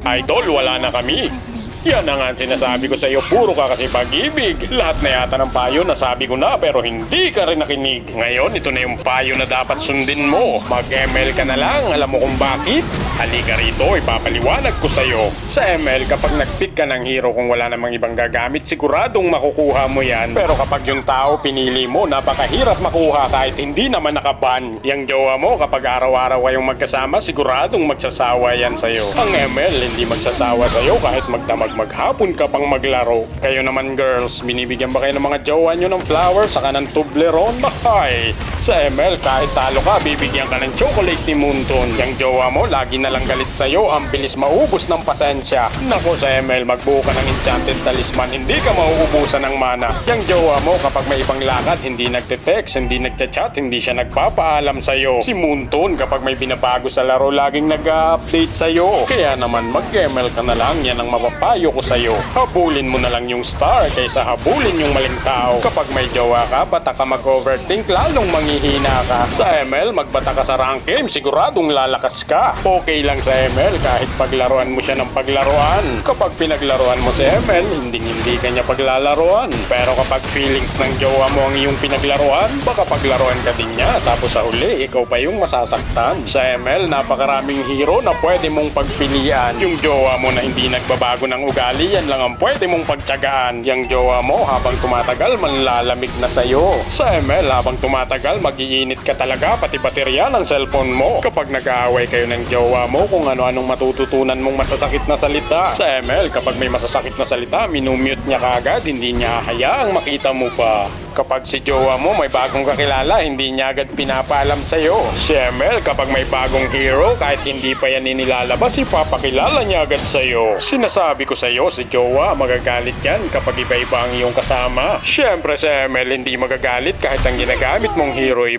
Idol, wala na kami. Yan na nga ang sinasabi ko sa iyo, puro ka kasi pag-ibig. Lahat na yata ng payo nasabi ko na pero hindi ka rin nakinig. Ngayon, ito na yung payo na dapat sundin mo. Mag-ML ka na lang, alam mo kung bakit? Halika rito, ipapaliwanag ko sa iyo. Sa ML, kapag nag-pick ka ng hero kung wala namang ibang gagamit, siguradong makukuha mo yan. Pero kapag yung tao pinili mo, napakahirap makuha kahit hindi naman nakaban. Yang jowa mo, kapag araw-araw kayong magkasama, siguradong magsasawa yan sa iyo. Ang ML, hindi magsasawa sa iyo kahit maghapon ka pang maglaro. Kayo naman girls, binibigyan ba kayo ng mga jowa nyo ng flowers saka ng Toblerone? Ay, sa ML kahit talo ka, bibigyan ka ng chocolate ni Moonton. Yang jowa mo, lagi na lang galit sa'yo, ang bilis maubos ng pasensya. Nako sa ML, magbuo ka ng enchanted talisman, hindi ka mauubusan ng mana. Yang jowa mo, kapag may ibang lakad, hindi nagte-text, hindi nagchat-chat, hindi siya nagpapaalam sa'yo. Si Moonton, kapag may binabago sa laro, laging nag-update sa'yo. Kaya naman, mag-ML ka na lang, yan ang mapapayo ko sa'yo. Habulin mo na lang yung star kaysa habulin yung maling tao. Kapag may jowa ka, bata ka mag-overthink, lalong manghihina ka. Sa ML, magbata ka sa rank game, siguradong lalakas ka. Okay lang sa ML kahit paglaruan mo siya ng paglaruan. Kapag pinaglaruan mo sa ML, hindi ka niya paglalaruan. Pero kapag feelings ng jowa mo ang iyong pinaglaruan, baka paglaruan ka din niya, tapos sa huli, ikaw pa yung masasaktan. Sa ML, napakaraming hero na pwede mong pagpilian. Yung jowa mo na hindi nagbabago ng ugali, yan lang ang pwede mong pagtiyagaan. Yung jowa mo, habang tumatagal, manlalamig na sa'yo. Sa ML, habang tumatagal, mag-iinit ka talaga, pati baterya ng cellphone mo. Kapag nag-aaway kayo ng jowa mo, kung ano-anong matututunan mong masasakit na salita. Sa ML, kapag may masasakit na salita, minumute niya kaagad, hindi niya hayaang makita mo pa. Kapag si jowa mo may bagong kakilala, hindi niya agad pinapaalam sa'yo. Si ML, kapag may bagong hero, kahit hindi pa yan inilalabas, ipapakilala niya agad sa'yo. Sinasabi ko sa'yo, si jowa, magagalit yan kapag iba-iba ang iyong kasama. Siyempre si ML, hindi magagalit kahit ang ginagamit mong hero iba